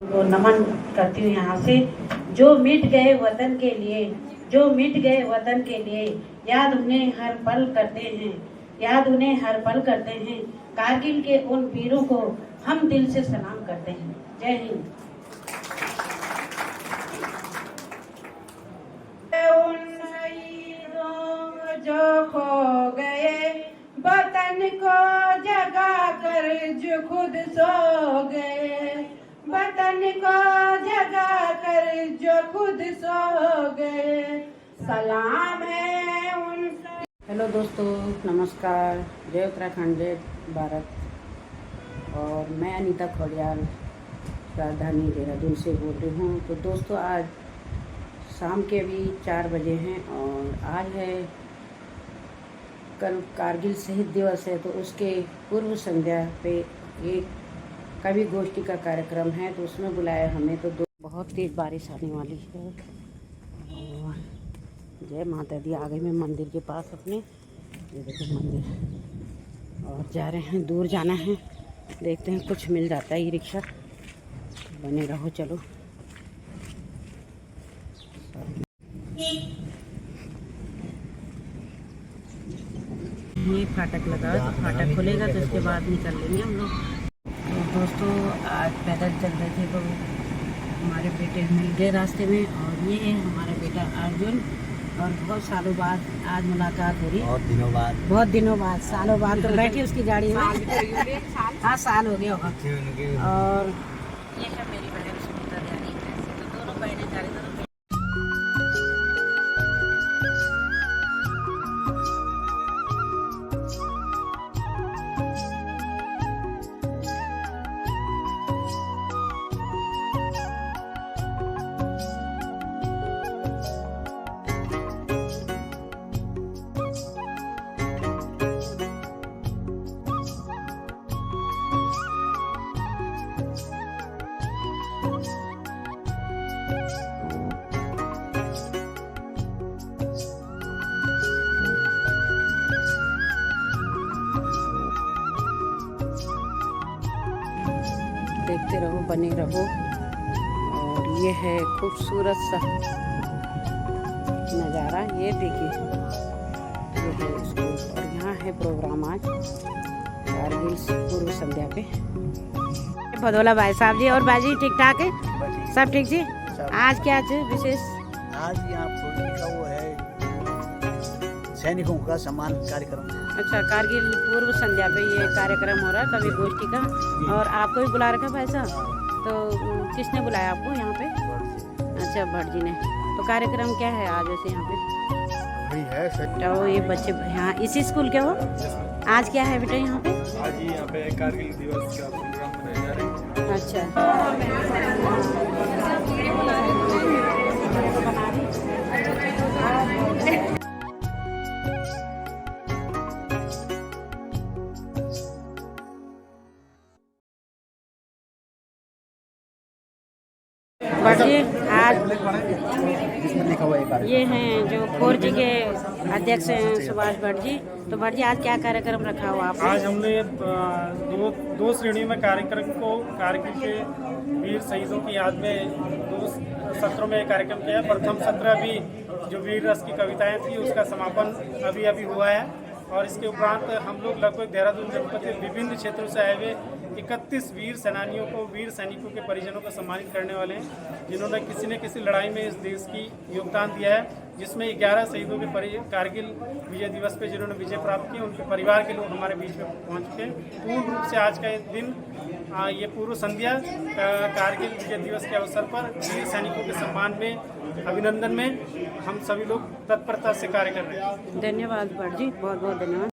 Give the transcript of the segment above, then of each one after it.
को नमन करती हूँ यहाँ से। जो मिट गए वतन के लिए, जो मिट गए वतन के लिए, याद उन्हें हर पल करते हैं, याद उन्हें हर पल करते हैं। कारगिल के उन वीरों को हम दिल से सलाम करते हैं। जय हिंद। उन शहीदों जो खो गए वतन को जगा कर, जो खुद सो गए वतन को जगा कर, जो खुद सो गए, सलाम है उन। हेलो दोस्तों, नमस्कार। जय उत्तराखंड, जय भारत। और मैं अनीता खोलियाल राजधानी देहरादून से बोल रही हूँ। तो दोस्तों, आज शाम के भी 4 बजे हैं और आज है कल कारगिल शहीद दिवस है। तो उसके पूर्व संध्या पे एक कवि गोष्ठी का कार्यक्रम है, तो उसमें बुलाया हमें। तो बहुत तेज़ बारिश आने वाली है। और जय माता दी। आगे में मंदिर के पास अपने, ये देखो मंदिर। और जा रहे हैं, दूर जाना है, देखते हैं कुछ मिल जाता है। ये रिक्शा, बने रहो। चलो, ये फाटक लगा, तो फाटक खुलेगा तो उसके बाद निकल लेंगे हम लोग। तो दोस्तों, आज पैदल चल रहे थे तो हमारे बेटे मिल गए रास्ते में। और ये है हमारा बेटा अर्जुन। और बहुत सालों बाद आज मुलाकात हो रही है। बहुत दिनों बाद सालों बाद तो बैठे उसकी गाड़ी में। हाँ, साल हो गया होगा। और ये है मेरी बहन सुनीता रानी। तो दोनों बहनें जा रही, दोनों देखते रहो, बने रहो। और ये है खूबसूरत सा नज़ारा, ये देखिए, ये है स्कूल। और यहाँ है प्रोग्राम आज कारगिल पूर्व संध्या पे। भदोला भाई साहब जी और बाजी ठीक ठाक है? सब ठीक जी। आज क्या विशेष? आज यहाँ का वो है सैनिकों का सम्मान कार्यक्रम। अच्छा, कारगिल पूर्व संध्या पे ये कार्यक्रम हो रहा है कवि गोष्ठी का। और आपको भी बुला रखा भाई साहब? तो किसने बुलाया आपको यहाँ पे? अच्छा, भट्ट जी ने। तो कार्यक्रम क्या है आज वैसे यहाँ पे? तो ये बच्चे यहाँ इसी स्कूल के हो? आज क्या है बेटा यहाँ पे? आज यहाँ पे कारगिल दिवस का प्रोग्राम मनाया जा रहा है। अच्छा, भट्ट जी, आज ये हैं जो 4G के अध्यक्ष हैं सुभाष भट्ट जी। तो भट्ट जी, आज क्या कार्यक्रम रखा हुआ आपने? आज हमने दो श्रेणी में कार्यक्रम को कारगिल के वीर शहीदों की याद में 2 सत्रों में कार्यक्रम किया। प्रथम सत्र अभी जो वीर रस की कविताएं थी उसका समापन अभी हुआ है। और इसके उपरांत हम लोग लगभग देहरादून जनपद के विभिन्न क्षेत्रों से आए हुए 31 वीर सेनानियों को, वीर सैनिकों के परिजनों को सम्मानित करने वाले हैं, जिन्होंने किसी न किसी लड़ाई में इस देश की योगदान दिया है। जिसमें 11 शहीदों के कारगिल विजय दिवस पे जिन्होंने विजय प्राप्त की, उनके परिवार के लोग हमारे बीच में पहुंच चुके हैं। पूर्ण रूप से आज का दिन ये पूर्व संध्या कारगिल विजय दिवस के अवसर पर वीर सैनिकों के सम्मान में, अभिनंदन में हम सभी लोग तत्परता से कार्य कर रहे हैं। धन्यवाद भट्ट जी, बहुत बहुत धन्यवाद।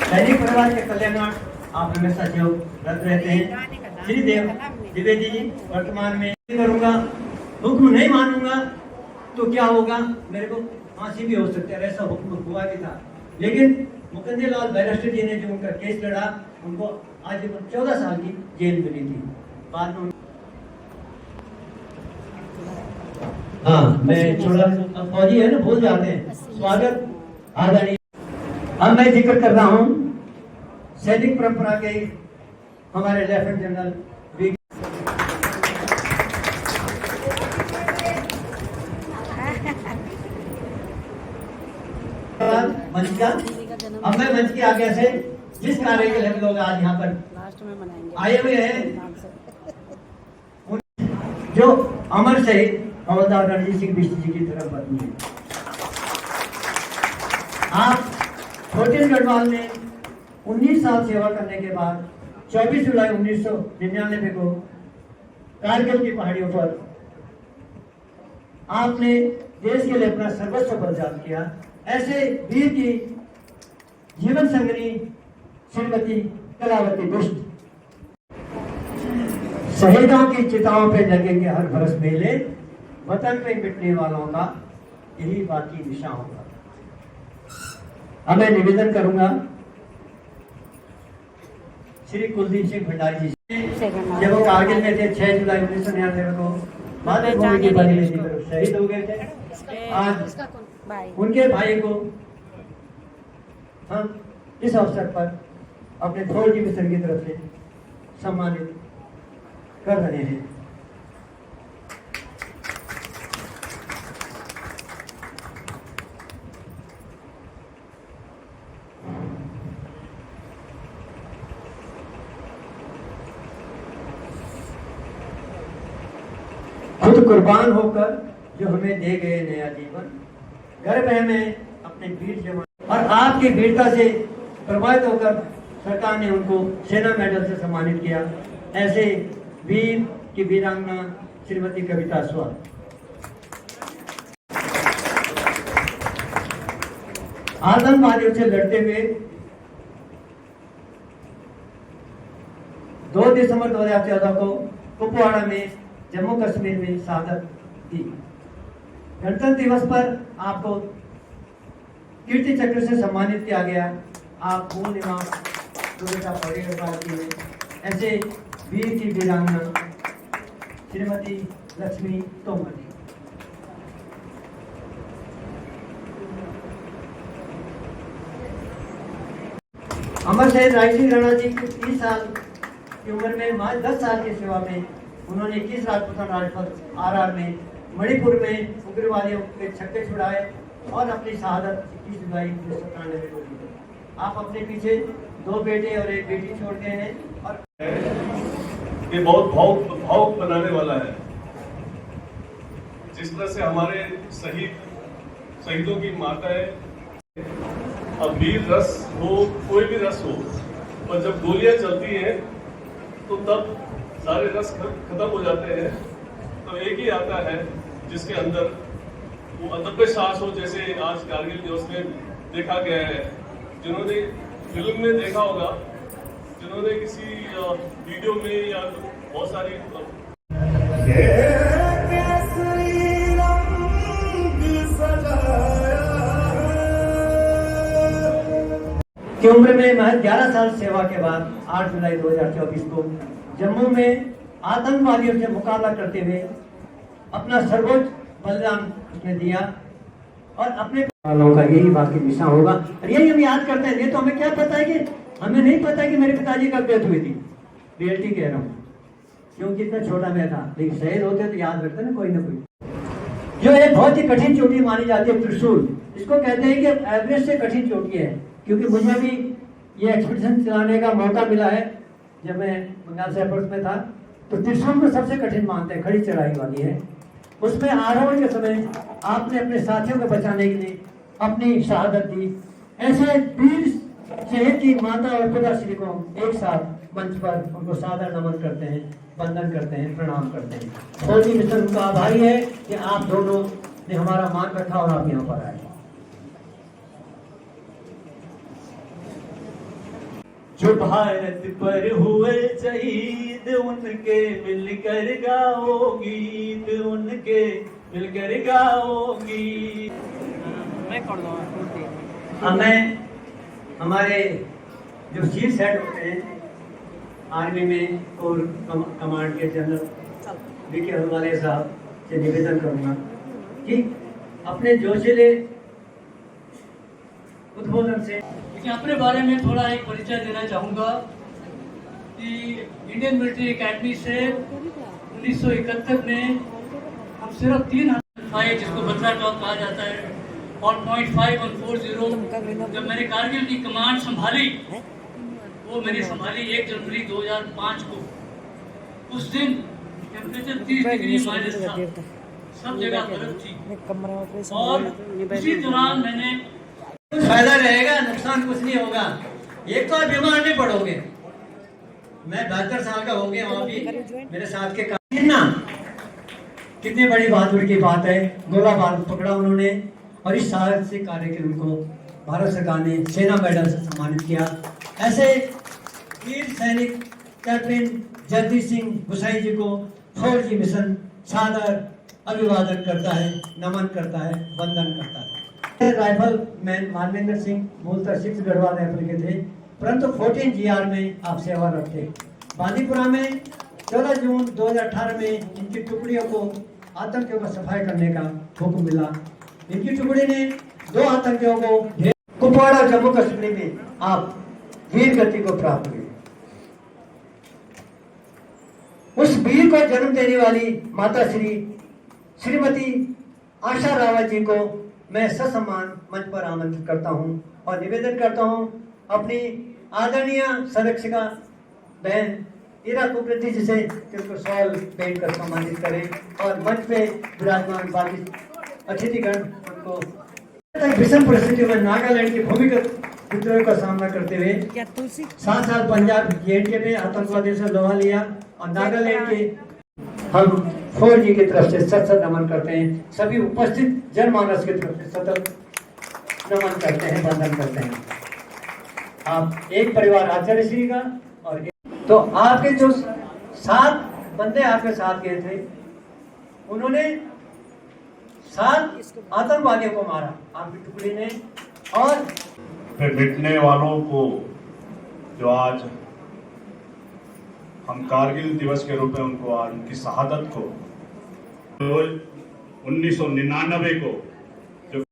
सैनिक परिवार के कल्याण आप हमेशा सहयोगरत रहते हैं। श्री देव द्विवेदी जी, वर्तमान में करूंगा, हुक्म नहीं मानूंगा तो क्या होगा, मेरे को फांसी भी हो सकती है, ऐसा हुक्म हुआ भी था। लेकिन मुकुंद लाल बैरिस्टर जी ने जो उनका केस लड़ा, उनको आजीवन 14 साल की जेल मिली थी। बाद में मैं थोड़ा फौजी है ना, भूल जाते हैं। स्वागत आदरणीय। अब मैं जिक्र कर रहा हूँ सैनिक परंपरा के हमारे लेफ्टिनेंट जनरल दिया। अब मैं मंच की आज्ञा से जिस कार्य के लिए हम लोग आज यहाँ पर आए हुए हैं, जो अमर शहीद हवलदार रणजीत सिंह बिष्ट जी की तरफ पत्नी है। आप छोटे गढ़वाल में 19 साल सेवा करने के बाद 24 जुलाई 1999 को कारगिल की पहाड़ियों पर आपने देश के लिए अपना सर्वस्व बलिदान किया। ऐसे वीर की जीवन संगिनी श्रीमती कलावती बिष्ट शहीदों की चिताओं पे लगेंगे हर बरस मेले, वतन पे मिटने वालों का यही बाकी निशान होगा। अब मैं निवेदन करूंगा श्री कुलदीप सिंह भंडारी जी से, जब वो कारगिल में थे 6 जुलाई 1999 को मातृभूमि की बलि में शहीद हो गए थे। आज उनके भाई को हम इस अवसर पर अपने फौजी मिशन की तरफ से सम्मानित कर रहे हैं। खुद कुर्बान होकर जो हमें दे गए नया जीवन, गर्व है हमें अपने वीर जवान और आपकी वीरता से प्रभावित होकर सरकार ने उनको सेना मेडल से सम्मानित किया। ऐसे वीर की वीरांगना श्रीमती कविता स्वाद, आतंकवादियों से लड़ते हुए 2 दिसंबर 2014 को कुपवाड़ा में जम्मू कश्मीर में शहादत दी। गणतंत्र दिवस पर आपको कीर्ति चक्र से सम्मानित किया गया। आप पूर्ण इमाम ऐसे वीर की वीरांगना श्रीमती लक्ष्मी तोमर जी। अमर शहीद राय सिंह राणा जी की 30 साल की उम्र में मात्र 10 साल की सेवा में उन्होंने 21 राजपूतान राजपथ RR में मणिपुर में उग्रवादियों के छक्के छुड़ाए और अपनी शहादत 21 जुलाई 1997 को दी। आप अपने पीछे 2 बेटे और 1 बेटी छोड़ गए हैं और ये बहुत भावुक बनाने वाला है। जिस तरह से हमारे शहीदों की माताएं, अब वीर रस हो, कोई भी रस हो, और जब गोलियां चलती हैं तो तब सारे रस खत्म हो जाते हैं। तो एक ही आता है जिसके अंदर वो अदब साहस हो, जैसे आज कारगिल दिवस में देखा गया है। जिन्होंने फिल्म में देखा होगा, जिन्होंने किसी वीडियो में या बहुत सारी की उम्र में महज 11 साल सेवा के बाद 8 जुलाई 2024 को जम्मू में आतंकवादियों से मुकाबला करते हुए अपना सर्वोच्च बलिदान उसने दिया और अपने वालों का यही बाकी निशान होगा। और यही हम याद करते हैं। नहीं तो हमें क्या पता है कि हमें नहीं पता कि मेरे पिताजी कब डेथ हुई थी। रियलिटी कह रहा हूँ, क्योंकि इतना छोटा मैं था, लेकिन शहीद होते तो याद रखते ना कोई ना कोई। जो एक बहुत ही कठिन चोटी मानी जाती है त्रिशूल, इसको कहते हैं कि एवरेस्ट से कठिन चोटी है। क्योंकि मुझे भी ये एक्सपीडिशन चलाने का मौका मिला है जब मैं बंगाल सेपर्स में था, तो त्रिशूल को सबसे कठिन मानते हैं, खड़ी चढ़ाई वाली है। उसमें आरोहण के समय आपने अपने साथियों को बचाने के लिए अपनी शहादत दी। ऐसे वीर शहीद की माता और पिताश्री को एक साथ मंच पर उनको सादर नमन करते हैं, वंदन करते हैं, प्रणाम करते हैं। फौजी मिशन उनका आभारी है कि आप दोनों ने हमारा मान रखा और आप यहाँ पर आए। जो भारत पर हुए शहीद उनके मिलकर गाओ गीत, उनके मिलकर गाओ गीत। मैं हमारे जो चीफ हेड होते हैं आर्मी में और कमांड के जनरल वीके हलवाले साहब से निवेदन करूंगा कि अपने जोशीले उद्बोधन से अपने बारे में थोड़ा एक परिचय देना चाहूँगा कि इंडियन मिलिट्री एकेडमी से 1971 में हम सिर्फ 3 आए, जिसको बतला टॉप कहा जाता है, और 0.5140 जब मैंने कारगिल की कमांड संभाली, वो मैंने संभाली 1 जनवरी 2005 को। उस दिन टेम्परेचर 30 डिग्री माइनस था, सब जगह बर्फ थी। और उसी दौरान मैंने कुछ फायदा रहेगा, नुकसान कुछ नहीं होगा। एक तो आप बीमार नहीं पड़ोगे। मैं 72 साल का हो गया, वहाँ भी मेरे साथ के ना, कितनी बड़ी बहादुरी की बात है। गोला बारूद पकड़ा उन्होंने और इस साल से कार्य के उनको भारत सरकार ने सेना मेडल से सम्मानित किया। ऐसे वीर सैनिक कैप्टन जगदीश सिंह गुसाई जी को 4G मिशन सादर अभिवादन करता है, नमन करता है, वंदन करता है। राइफल मैन मानवेंद्र सिंह मूलतः 6 गढ़वाल राइफल के थे, परंतु 14 GR में आप सेवारत थे। बांदीपुरा में 14 जून 2018 में इनकी टुकड़ियों को आतंकियों का सफाई करने का हुक्म मिला। इनकी टुकड़ी ने 2 आतंकियों को कुपवाड़ा जम्मू कश्मीर में आप वीर गति को प्राप्त हुई। उस वीर को जन्म देने वाली माता श्रीमती आशा रावत जी को मैं ससम्मान मंच पर आमंत्रित करता हूं और निवेदन करता हूं अपनी आदरणीय संरक्षिका बहन इरा कुप्रति जी से कि उनको शॉल भेंट कर सम्मानित करें और मंच पे विराजमान बाकी अतिथिगण उनको भीषण परिस्थितियों में नागालैंड की भूमिगत विद्रोह का सामना करते हुए 7 साल पंजाब JNK में आतंकवादियों से लोहा लिया और नागालैंड के हम 4G की तरफ से सत नमन करते हैं। सभी उपस्थित जनमानस की तरफ से सतत नमन करते हैं, वंदन करते हैं। आप एक परिवार आचार्य श्री का और तो आपके जो 7 बंदे आपके साथ गए थे, उन्होंने 7 आतंकवादियों को मारा आपकी टुकड़ी ने। और फिर मिटने वालों को जो आज हम कारगिल दिवस के रूप में उनको आज उनकी शहादत को 1999 को जो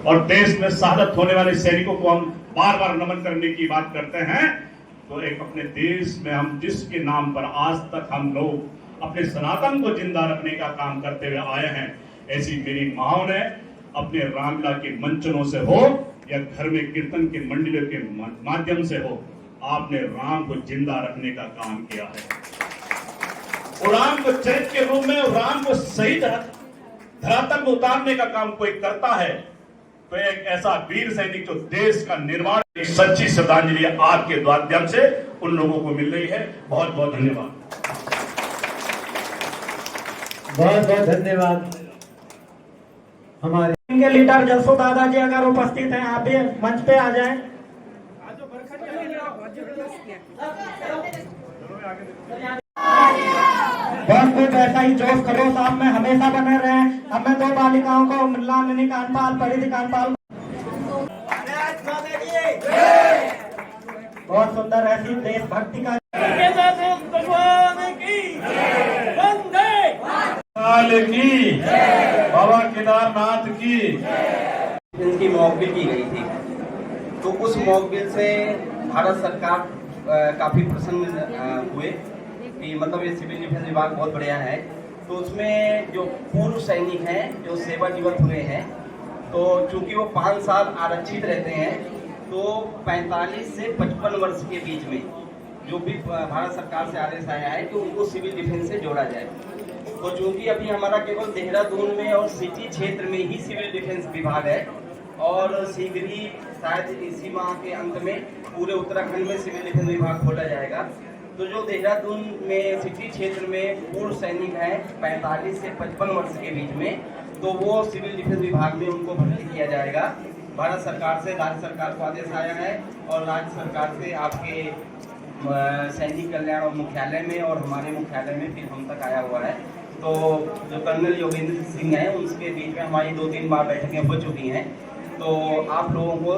और देश में शहादत होने वाले सैनिकों को हम बार बार नमन करने की बात करते हैं, तो एक अपने देश में हम जिसके नाम पर आज तक हम लोग अपने सनातन को जिंदा रखने का काम करते हुए आए हैं, ऐसी मेरी माओ ने अपने रामलीला के मंचनों से हो या घर में कीर्तन के मंडलियों के माध्यम से हो, आपने राम को जिंदा रखने का काम किया है। और राम को चरित्र के रूप में, राम को सही धरातल में उतारने का काम कोई करता है, तो एक ऐसा वीर सैनिक जो देश का निर्माण, एक सच्ची श्रद्धांजलि आपके माध्यम से उन लोगों को मिल रही है। बहुत बहुत धन्यवाद। बहुत बहुत धन्यवाद। हमारे इनके लीडर जसो दादा जी अगर उपस्थित हैं, आप भी मंच पे आ जाएं। बस कुछ ऐसा ही जोश खरोश आप में हमेशा बने रहे। हमें 2 बालिकाओं को मृणालिनी कांडपाल, परिधि कांडपाल बहुत सुंदर ऐसी देशभक्ति का की बाबा केदारनाथ की इनकी मॉकबिल की गई थी, तो उस मॉकबिल से भारत सरकार काफी प्रसन्न हुए कि मतलब ये सिविल डिफेंस विभाग बहुत बढ़िया है। तो उसमें जो पूर्व सैनिक हैं जो सेवानिवृत्त हुए हैं, तो चूंकि वो 5 साल आरक्षित रहते हैं, तो 45 से 55 वर्ष के बीच में जो भी भारत सरकार से आदेश आया है कि उनको सिविल डिफेंस से जोड़ा जाए। तो चूंकि अभी हमारा केवल देहरादून में और सिटी क्षेत्र में ही सिविल डिफेंस विभाग है और शीघ्र ही शायद इसी माह के अंत में पूरे उत्तराखंड में सिविल डिफेंस विभाग खोला जाएगा। तो जो देहरादून में सिटी क्षेत्र में पूर्व सैनिक हैं 45 से 55 वर्ष के बीच में, तो वो सिविल डिफेंस विभाग में उनको भर्ती किया जाएगा। भारत सरकार से राज्य सरकार को आदेश आया है और राज्य सरकार से आपके सैनिक कल्याण मुख्यालय में और हमारे मुख्यालय में फिर हम तक आया हुआ है। तो जो कर्नल योगेंद्र सिंह हैं उनके बीच में हमारी 2-3 बार बैठकें हो चुकी हैं। तो आप लोगों को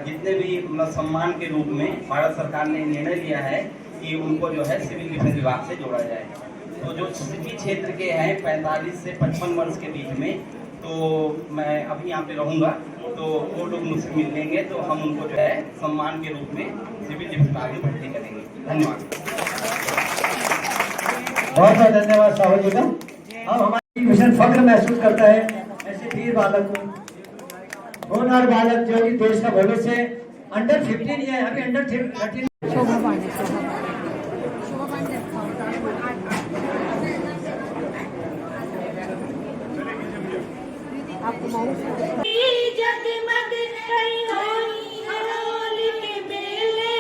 जितने भी सम्मान के रूप में भारत सरकार ने निर्णय लिया है कि उनको जो है सिविल डिफेंस विभाग से जोड़ा जाए। तो जो सिटी क्षेत्र के हैं 45 से 55 वर्ष के बीच में, तो मैं अभी यहाँ पे रहूँगा, तो वो लोग मुझसे मिल लेंगे, तो हम उनको जो है सम्मान के रूप में सिविल डिफेंस विभाग में भर्ती करेंगे। धन्यवाद। बहुत बहुत धन्यवाद साहू जी का। अब हमारी मिशन फख्र महसूस करता है ऐसे वीर बालक को होनहार बालक जो कि देश का भविष्य है। अंडर 15 है, अभी अंडर 13 शोभा पांडे शोभा पांडे आपको माउस जगमग कई होली होली के मेले,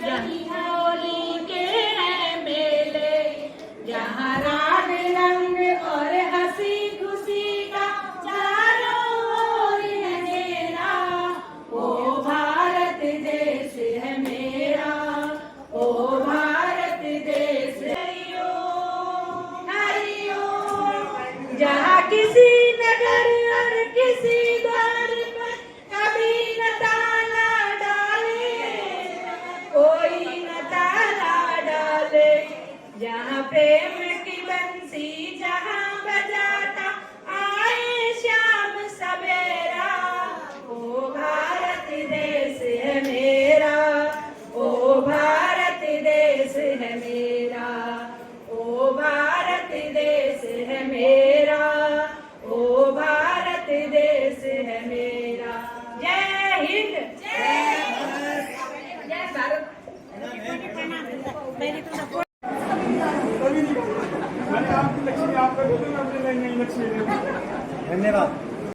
यही होली के हैं मेले, जहाँ राग रंग और हंसी खुशी का चारों ओर अंधेरा। ओ भारत देश है मेरा, ओ भारत देश हरिओ हरिओ, जहाँ किसी नगर और किसी द्वार पर कभी न ताला डाले, कोई न ताला डाले, जहाँ प्रेम की बंसी जहाँ बजाता आए श्याम सवेरा। ओ भारत देश है मेरा, ओ भारत देश है मेरा, ओ भारत देश है मेरा, ओ भारत देश है मेरा। जय हिंद, जय भारत। मैंने आपकी लक्ष्मी आपका धन्यवाद।